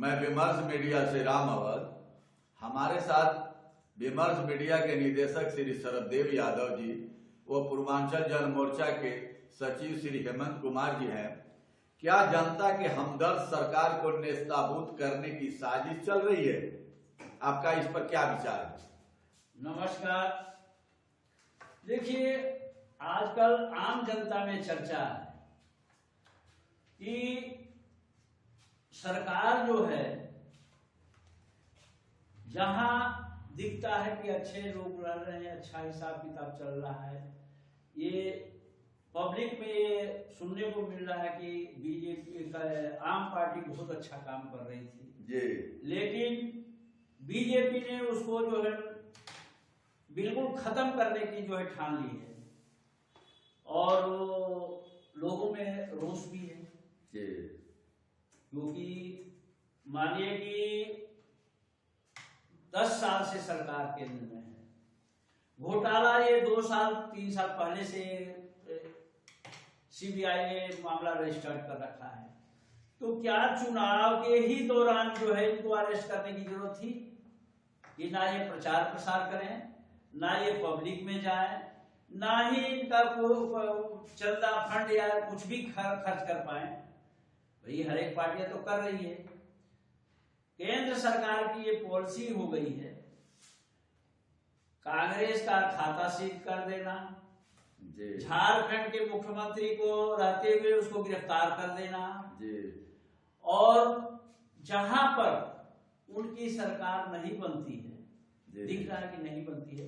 मैं विमर्श मीडिया से राम अवध। हमारे साथ विमर्श मीडिया के निदेशक श्री शरददेव यादव जी व पूर्वांचल जन मोर्चा के सचिव श्री हेमंत कुमार जी हैं। क्या जनता के हमदर्द सरकार को नेस्ताभूत करने की साजिश चल रही है? आपका इस पर क्या विचार है? नमस्कार। देखिए, आजकल आम जनता में चर्चा है कि सरकार जो है, जहां दिखता है कि अच्छे लोग रह रहे हैं, अच्छा हिसाब किताब चल रहा है, ये पब्लिक में ये सुनने को मिल रहा है कि बीजेपी का आम पार्टी बहुत अच्छा काम कर रही थी जी। लेकिन बीजेपी ने उसको जो है बिल्कुल खत्म करने की जो है ठान ली है और लोगों में रोष भी है जी। क्योंकि मानिए कि 10 साल से सरकार केंद्र में है, घोटाला ये 2 साल 3 साल पहले से सीबीआई ने मामला रजिस्टर्ड कर रखा है। तो क्या चुनाव के ही दौरान जो है इनको अरेस्ट करने की जरूरत थी कि ना ये प्रचार प्रसार करें, ना ये पब्लिक में जाए, ना ही इनका चंदा फंड या कुछ भी खर्च कर पाए? भाई हर एक पार्टियां तो कर रही है। केंद्र सरकार की ये पॉलिसी हो गई है, कांग्रेस का खाता सीज कर देना, झारखंड के मुख्यमंत्री को रहते हुए उसको गिरफ्तार कर देना जी। और जहां पर उनकी सरकार नहीं बनती है, दिख रहा है कि नहीं बनती है,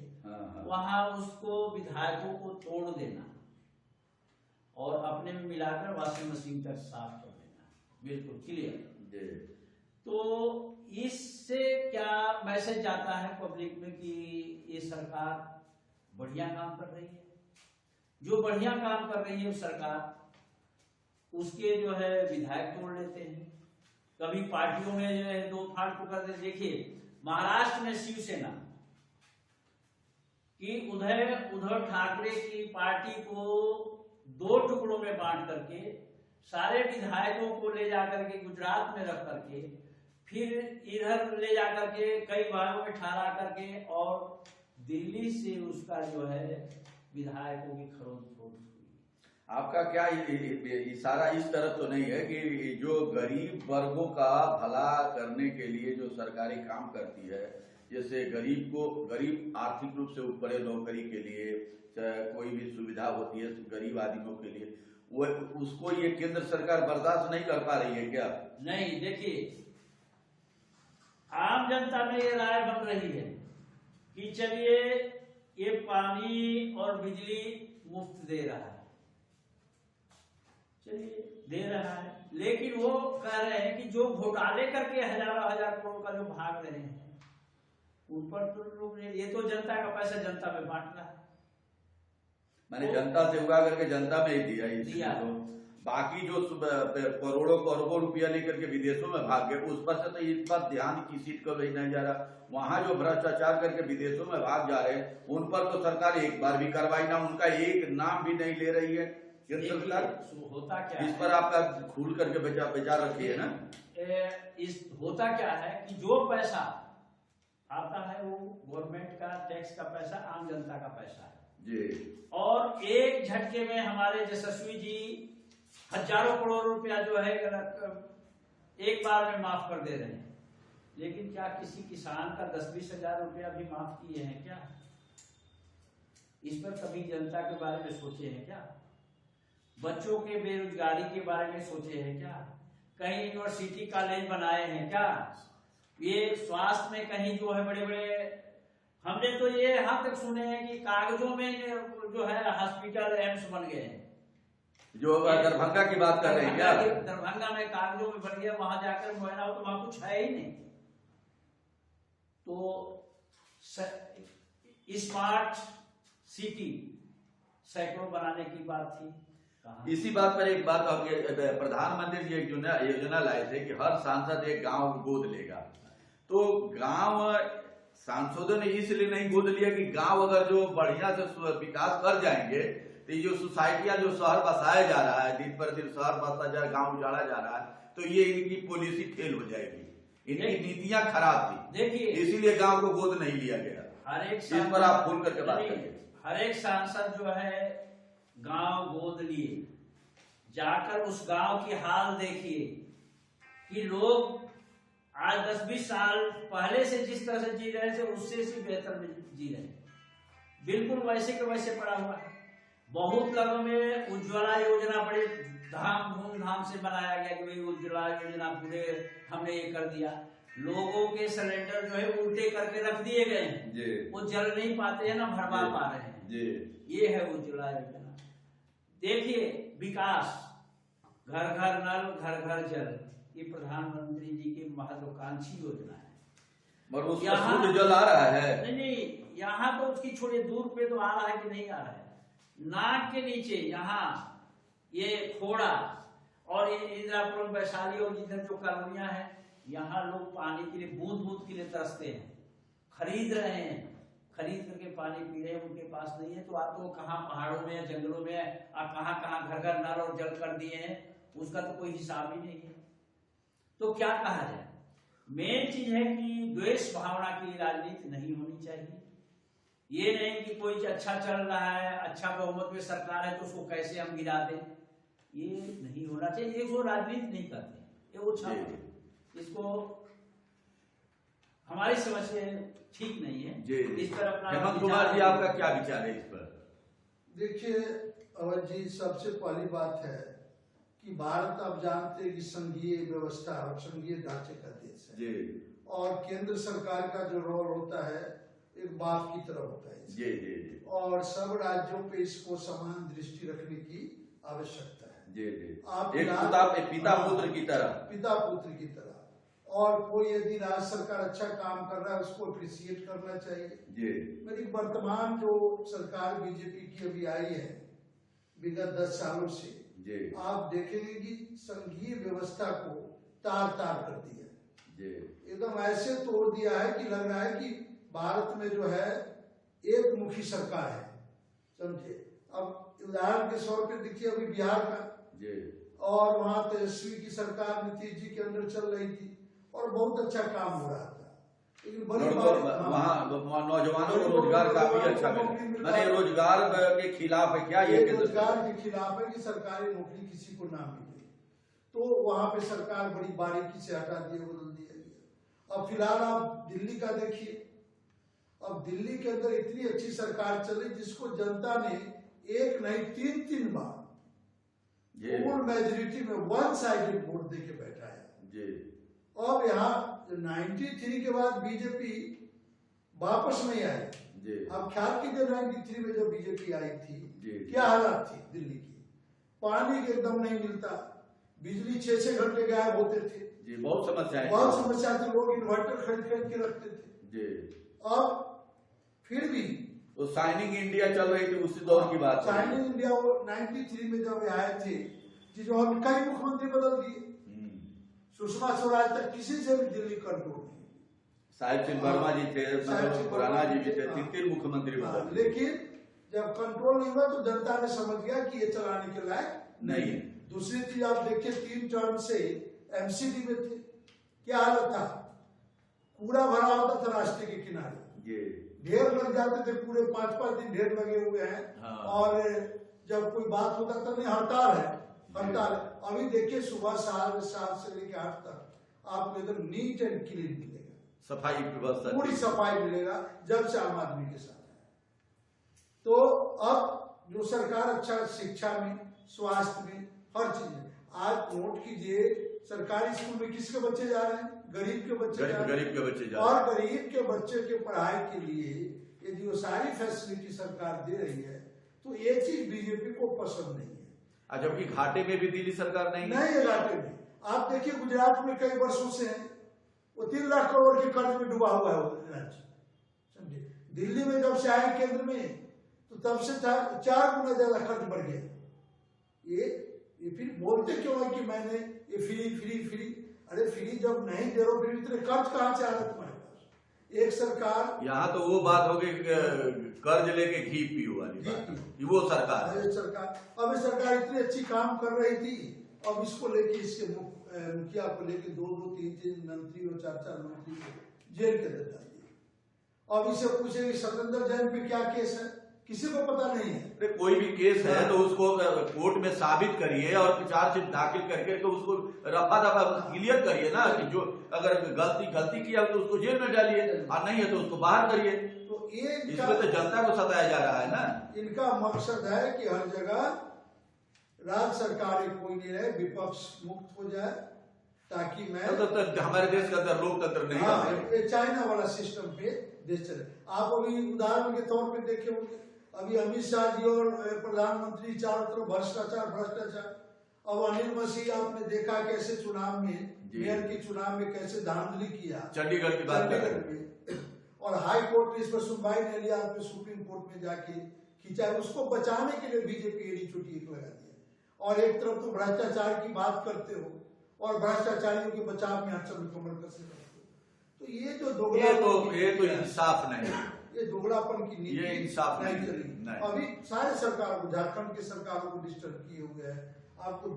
वहां उसको विधायकों को तोड़ देना और अपने में मिलाकर वॉशिंग मशीन तक साफ कर देना, बिल्कुल क्लियर। तो इससे क्या मैसेज जाता है पब्लिक में कि ये सरकार बढ़िया काम कर रही है? जो बढ़िया काम कर रही है सरकार, उसके जो है विधायक तोड़ लेते हैं, कभी पार्टियों में जो है दो फाड़ को कर देते। देखिए, महाराष्ट्र में शिवसेना कि उद्धव ठाकरे की पार्टी को 2 टुकड़ों में बांट करके सारे विधायकों को ले जाकर के गुजरात में रख करके फिर इधर ले जाकर के कई भागों में ठहरा करके और दिल्ली से उसका जो है विधायकों की खरोंच हुई। आपका क्या इशारा इस तरफ तो नहीं है कि जो गरीब वर्गों का भला करने के लिए जो सरकारी काम करती है, जैसे गरीब आर्थिक रूप से ऊपर नौकरी के लिए कोई भी सुविधा होती है गरीब आदमियों के लिए, वो उसको ये केंद्र सरकार बर्दाश्त नहीं कर पा रही है क्या? नहीं, देखिए, आम जनता में ये राय बन रही है कि चलिए ये पानी और बिजली मुफ्त दे रहा है, चलिए दे रहा है, लेकिन वो कह रहे हैं कि जो घोटाले करके हजारों हजार करोड़ का जो भाग रहे हैं उन पर तो लोग, ये तो जनता का पैसा जनता में बांट रहा है। मैंने जनता से उगा करके जनता में ही दिया तो बाकी जो करोड़ों अरबों रुपया लेकर के विदेशों में भाग गए, उस पर से तो इस पर ध्यान किसी को नहीं जा रहा। वहां जो भ्रष्टाचार करके विदेशों में भाग जा रहे हैं उन पर तो सरकार एक बार भी कार्रवाई ना, उनका एक नाम भी नहीं ले रही है केंद्र सरकार। होता क्या इस पर आपका खुल करके विचार रखिए ना। होता क्या है कि जो पैसा आता है वो गवर्नमेंट का टैक्स का पैसा, आम जनता का पैसा है जी। और एक झटके में हमारे यशस्वी जी हजारों करोड़ रुपया जो है एक बार में माफ कर दे रहे हैं, लेकिन क्या किसी किसान का 10-20 हजार रुपया भी माफ किए हैं क्या? इस पर कभी जनता के बारे में सोचे हैं क्या? बच्चों के बेरोजगारी के बारे में सोचे हैं क्या? कहीं यूनिवर्सिटी कॉलेज बनाए हैं क्या? ये स्वास्थ्य में कहीं जो है बड़े बड़े, हमने तो ये यहाँ तक सुने हैं कि कागजों में जो है हॉस्पिटल एम्स बन गए हैं। जो दरभंगा की बात कर रहे हैं क्या? दरभंगा में कागजों में बन गया, वहां जाकर मुआयना हो तो वहां कुछ है ही नहीं। तो स्मार्ट सिटी सैकड़ों बनाने की बात थी। इसी बात पर एक बात, प्रधानमंत्री जी एक योजना लाए थे कि हर सांसद एक गांव गोद लेगा। तो गांव सांसदों ने इसलिए नहीं गोद लिया कि गांव अगर जो बढ़िया से विकास कर जाएंगे तो जो सोसाइटियां जो शहर बसाया जा रहा है, दिन पर दिन शहर बसता जा रहा है, गाँव उजाड़ा जा रहा है, तो ये इनकी पॉलिसी फेल हो जाएगी। इनकी नीतियां खराब थी, देखिए इसीलिए गांव को गोद नहीं लिया गया। हर एक इस पर आप खोल करके बात करिए। हर एक सांसद जो है गांव गोद लिए, जाकर उस गांव की हाल देखिए कि लोग आज 10-20 साल पहले से जिस तरह से जी रहे थे उससे से बेहतर जी रहे, बिल्कुल वैसे के वैसे पड़ा हुआ है। बहुत लोगों में उज्ज्वला योजना बड़े धूमधाम से बनाया गया कि भाई उज्ज्वला योजना पूरे हमने ये कर दिया। लोगों के सिलेंडर जो है उल्टे करके रख दिए गए हैं, वो जल नहीं पाते हैं ना भरवा पा रहे हैं। ये है उज्ज्वला योजना। देखिए विकास, घर घर नल घर घर जल, ये प्रधानमंत्री जी की महत्वाकांक्षी योजना है। और उसका शुद्ध जल आ रहा है? नहीं, यहाँ तो उसकी छोड़े दूर पे तो आ रहा है कि नहीं आ रहा है। नाक के नीचे यहाँ ये खोड़ा और ये इंदिरापुरम, वैशाली और जिधर जो कॉलोनियां हैं, यहाँ लोग पानी के लिए बूंद बूंद के लिए तरसते हैं, खरीद रहे हैं, खरीद करके पानी पी रहे हैं, उनके पास नहीं है। तो आप तो कहाँ पहाड़ों में जंगलों में आप कहाँ कहाँ घर घर नल और जल कर दिए हैं, उसका तो कोई हिसाब ही नहीं है। तो क्या कहा जाए, मेन चीज है कि द्वेष भावना की राजनीति नहीं होनी चाहिए। ये नहीं कि कोई अच्छा चल रहा है, अच्छा बहुमत में सरकार है तो उसको कैसे हम गिरा दें, ये नहीं होना चाहिए। ये वो राजनीति नहीं करते, ये वो छात्र, इसको हमारी समझ से ठीक नहीं है। इस पर अपना हेमंत कुमार जी आपका क्या विचार है इस पर? देखिए अवध जी, सबसे पहली बात है कि भारत आप जानते हैं कि संघीय व्यवस्था और संघीय ढांचे का देश है जी। और केंद्र सरकार का जो रोल होता है एक बाप की तरह होता है जी जी जी। और सब राज्यों पे इसको समान दृष्टि रखने की आवश्यकता है। जी जी। आप एक पिता पुत्र की तरह, पिता पुत्र की तरह। और कोई यदि राज्य सरकार अच्छा काम कर रहा है उसको अप्रिशिएट करना चाहिए जी। मेरी वर्तमान जो सरकार बीजेपी की अभी आई है विगत 10 सालों से जी। आप देखेंगे कि संघीय व्यवस्था को तार तार कर दिया जी। एकदम ऐसे तोड़ दिया है कि लग रहा है कि भारत में जो है एक मुखी सरकार है, समझे। अब उदाहरण के तौर पे देखिए अभी बिहार का जी। और वहां तेजस्वी की सरकार नीतीश जी के अंदर चल रही थी और बहुत अच्छा काम हो रहा था, लेकिन बड़ी वहाँ नौजवानों को रोजगार काफी अच्छा मिला। मैंने रोजगार के खिलाफ है क्या? ये रोजगार के खिलाफ है कि सरकारी नौकरी किसी को ना मिले, तो वहां पे सरकार बड़ी बारीकी से हटा दिया, बदल दिया गया। अब फिलहाल आप दिल्ली का देखिए, अब दिल्ली के अंदर इतनी अच्छी सरकार चली जिसको जनता ने एक नहीं 3 बार फुल मेजोरिटी में वन साइडेड वोट देके बैठाया जी। अब यहाँ 93 के बाद बीजेपी वापस नहीं आई जी। अब ख्याल कीजिए 93 में जब बीजेपी आई थी जी, क्या हालत थी दिल्ली की, पानी एकदम नहीं मिलता, बिजली 6-6 घंटे गायब होते थे जी, बहुत समस्या थी, लोग इन्वर्टर खरीद के रखते थे जी। अब फिर भी तो शाइनिंग इंडिया चल रही थी उसी दौर की बात, शाइनिंग इंडिया वो 93 में जब आए थे जो हम कई मुख्यमंत्री बदल दिए, सुषमा स्वराज तक किसी से भी दिल्ली कंट्रोल नहीं, साहिब सिंह वर्मा जी थे, खुराना जी भी थे, 3 मुख्यमंत्री बदल। लेकिन जब कंट्रोल नहीं हुआ तो जनता ने समझ गया कि ये चलाने के लायक नहीं है। दूसरी चीज आप देखिए 3 टर्म से एमसीडी में थे, क्या हालत था, कूड़ा भरा होता था रास्ते के किनारे, ढेर लग जाते थे, पूरे 5-5 दिन ढेर लगे हुए हैं। हाँ। और जब कोई बात होता था नहीं हड़ताल है, हड़ताल। अभी देखिए सुबह 7 से लेकर 8 तक आपको एकदम नीट एंड क्लीन मिलेगा, सफाई व्यवस्था, पूरी सफाई मिलेगा, जब से आम आदमी के साथ है। तो अब जो सरकार अच्छा शिक्षा में, स्वास्थ्य में, हर चीज में, आज नोट कीजिए सरकारी स्कूल में किसके बच्चे जा रहे हैं, गरीब के बच्चे जा रहे हैं, गरीब के बच्चे जा रहे हैं। और गरीब के बच्चे के पढ़ाई के लिए यदि वो सारी फैसिलिटी सरकार दे रही है तो ये चीज बीजेपी को पसंद नहीं है। जबकि घाटे में भी दिल्ली सरकार नहीं है घाटे में। आप देखिए गुजरात में कई वर्षों से है वो 3 लाख करोड़ के कर्ज में डूबा हुआ है राज्य, समझे। दिल्ली में जब से आए केंद्र में तो तब से 4 गुना ज्यादा कर्ज बढ़ गया। ये फिर बोलते क्यों है कि मैंने ये फ्री, अरे फ्री जब नहीं दे रहे फिर इतने कर्ज कहां से आ रहे तुम्हारे पास? एक सरकार, यहाँ तो वो बात हो गई कर्ज लेके घी पियो वाली बात, वो सरकार अब सरकार इतनी अच्छी काम कर रही थी, अब इसको लेके इसके मुखिया को लेके 2-2, 3-3 मंत्री और 4-4 मंत्री को जेल के अंदर डाल दिया। अब इसे पूछे कि सत्येंद्र जैन पे क्या केस है, किसी को पता नहीं है। कोई भी केस है तो उसको कोर्ट में साबित करिए और चार्जशीट दाखिल करके तो उसको रफा दफा क्लियर करिए ना, कि जो अगर गलती किया तो उसको जेल में डालिए और नहीं है तो उसको बाहर करिए। तो ये इसमें तो जनता को सताया जा रहा है ना। इनका मकसद है कि हर जगह राज्य सरकार कोई नहीं रहे, विपक्ष मुक्त हो जाए, ताकि मैं तो हमारे देश के अंदर लोकतंत्र नहीं है। चाइना वाला सिस्टम पे देश चले। आप अभी उदाहरण के तौर पे देखे होंगे, अभी अमित शाह जी और प्रधानमंत्री चारों तरफ भ्रष्टाचार। अब अनिल मसीह आपने देखा कैसे चुनाव में, मेयर के चुनाव में कैसे धांधली किया चंडीगढ़ की बात में, और हाई कोर्ट ने इस पर सुनवाई नहीं लिया, सुप्रीम कोर्ट में जाके खींचा। उसको बचाने के लिए बीजेपी एड़ी चोटी लगा दिया। और एक तरफ तो भ्रष्टाचार की बात करते हो और भ्रष्टाचारियों के बचाव में हरचंद कमल कैसे करते हो। तो ये जो ये तो इंसाफ नहीं है, ये दोगलापन की नीति, ये इंसाफ नहीं चली। अभी सारे सरकार को, झारखंड के सरकारों को डिस्टर्ब किए हुए है। आपको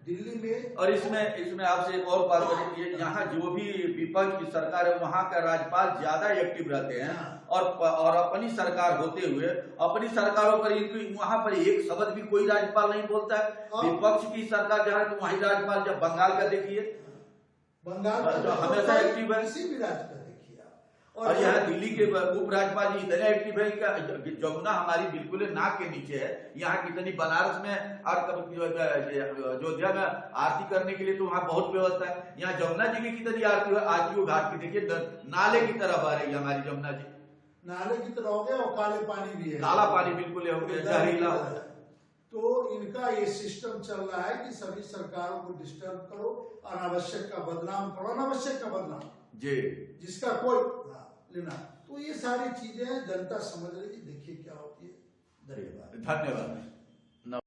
दिल्ली में और इसमें आपसे एक और बात करेंगे, यहाँ जो भी विपक्ष की सरकार है वहाँ का राज्यपाल ज्यादा एक्टिव रहते हैं और अपनी सरकार होते हुए अपनी सरकारों पर इनकी वहाँ पर एक शब्द भी कोई राज्यपाल नहीं बोलता है। विपक्ष की सरकार जहाँ तो वही राज्यपाल, जब बंगाल का देखिए, बंगाल का हमेशा एक्टिव है, किसी भी राज्य का देखिए। और यहाँ दिल्ली के उपराज्यपाल जी इतने एक्टिव है कि जमुना हमारी बिल्कुल नाक के नीचे है। यहाँ कितनी बनारस में और अयोध्या में आरती करने के लिए तो वहाँ बहुत व्यवस्था है। यहाँ जमुना जी की कितनी आरती है, आज भी घाट की देखिए नाले की तरफ आ रही है हमारी जमुना जी, नाले की तरह हो गया और काले पानी भी है, काला पानी बिल्कुल हो गया, जहरीला। तो इनका ये सिस्टम चल रहा है कि सभी सरकारों को डिस्टर्ब करो, अनावश्यक का बदनाम करो, अनावश्यक का बदनाम जी, जिसका कोई लेना। तो ये सारी चीजें जनता समझ रही है, देखिए क्या होती है। धन्यवाद। धन्यवाद।